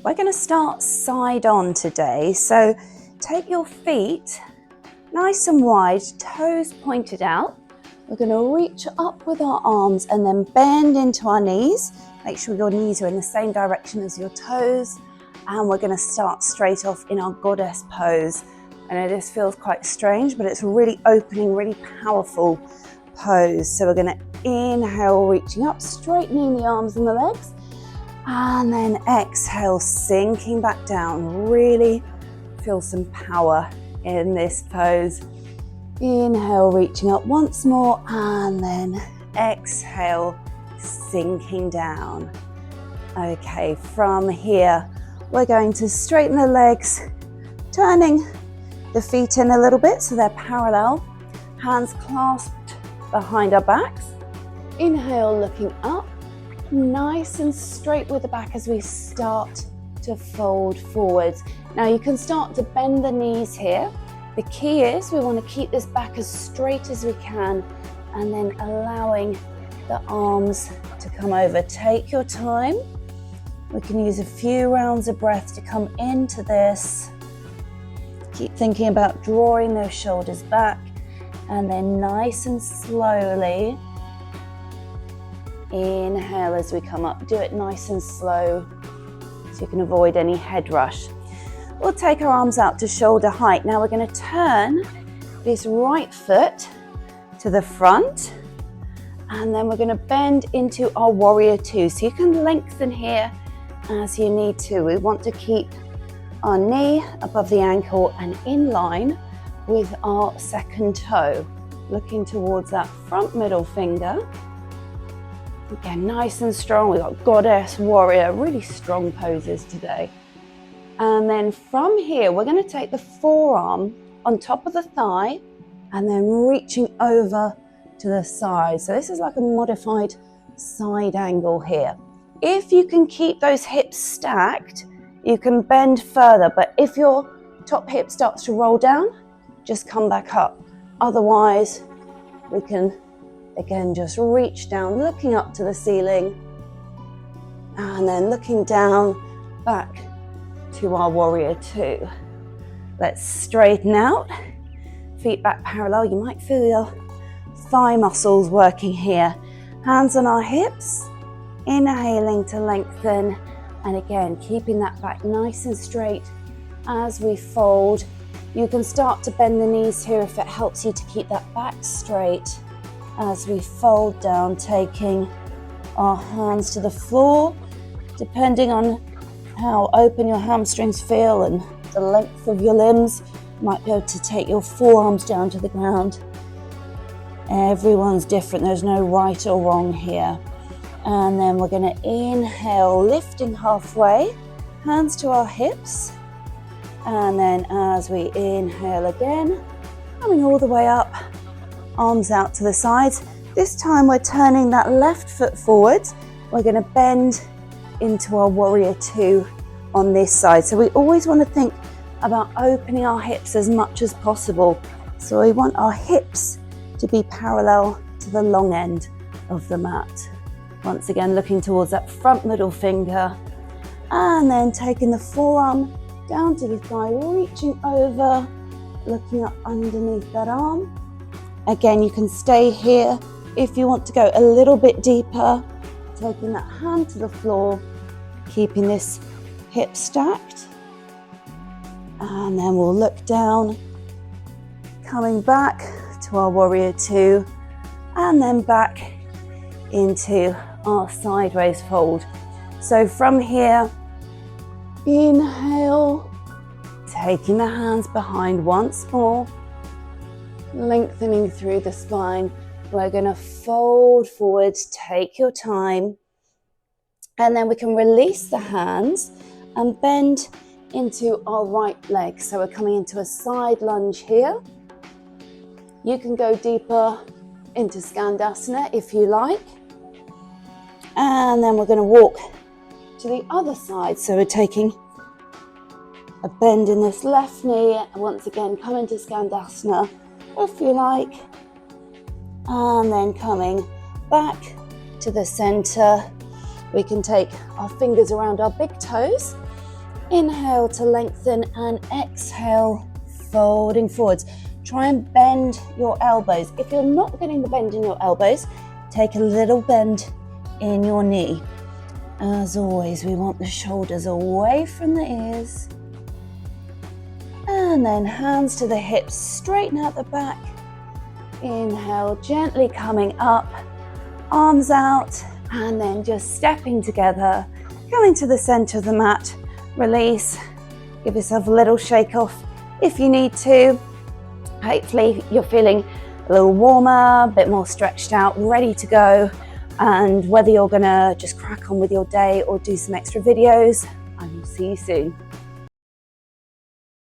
We're going to start side on today. So take your feet nice and wide, toes pointed out. We're going to reach up with our arms and then bend into our knees. Make sure your knees are in the same direction as your toes. And we're going to start straight off in our goddess pose. I know this feels quite strange, but it's really opening, really powerful pose. So we're going to inhale, reaching up, straightening the arms and the legs. And then exhale, sinking back down. Really feel some power in this pose. Inhale, reaching up once more, and then exhale, sinking down. Okay, from here, we're going to straighten the legs, turning the feet in a little bit so they're parallel. Hands clasped behind our backs. Inhale, looking up, nice and straight with the back as we start to fold forwards. Now you can start to bend the knees here. The key is we want to keep this back as straight as we can and then allowing the arms to come over. Take your time. We can use a few rounds of breath to come into this. Keep thinking about drawing those shoulders back and then nice and slowly inhale as we come up. Do it nice and slow so you can avoid any head rush. We'll take our arms out to shoulder height. Now we're going to turn this right foot to the front and then we're going to bend into our warrior two. So you can lengthen here as you need to. We want to keep our knee above the ankle and in line with our second toe, looking towards that front middle finger. Again, nice and strong. We've got goddess, warrior, really strong poses today. And then from here, we're going to take the forearm on top of the thigh and then reaching over to the side. So this is like a modified side angle here. If you can keep those hips stacked, you can bend further. But if your top hip starts to roll down, just come back up. Otherwise, we can, again, just reach down, looking up to the ceiling and then looking down back to our warrior two. Let's straighten out, feet back parallel. You might feel your thigh muscles working here. Hands on our hips, inhaling to lengthen, and again, keeping that back nice and straight as we fold. You can start to bend the knees here if it helps you to keep that back straight as we fold down, taking our hands to the floor, depending on how open your hamstrings feel and the length of your limbs. You might be able to take your forearms down to the ground. Everyone's different, there's no right or wrong here. And then we're going to inhale, lifting halfway, hands to our hips. And then as we inhale again, coming all the way up, arms out to the sides. This time we're turning that left foot forward. We're going to bend into our warrior two on this side. So we always want to think about opening our hips as much as possible. So we want our hips to be parallel to the long end of the mat. Once again, looking towards that front middle finger and then taking the forearm down to the thigh, reaching over, looking up underneath that arm. Again, you can stay here if you want to go a little bit deeper, taking that hand to the floor, keeping this hip stacked. And then we'll look down, coming back to our warrior two, and then back into our sideways fold. So from here, inhale, taking the hands behind once more, lengthening through the spine. We're going to fold forward, take your time, and then we can release the hands and bend into our right leg. So we're coming into a side lunge here. You can go deeper into Skandasana if you like. And then we're going to walk to the other side. So we're taking a bend in this left knee, and once again come into Skandasana if you like, and then coming back to the center. We can take our fingers around our big toes Inhale to lengthen and exhale, folding forwards. Try and bend your elbows. If you're not getting the bend in your elbows, take a little bend in your knee. As always, we want the shoulders away from the ears. And then hands to the hips, straighten out the back. Inhale, gently coming up, arms out, and then just stepping together, going to the center of the mat, release, give yourself a little shake off if you need to. Hopefully you're feeling a little warmer, a bit more stretched out, ready to go. And whether you're gonna just crack on with your day or do some extra videos, I will see you soon.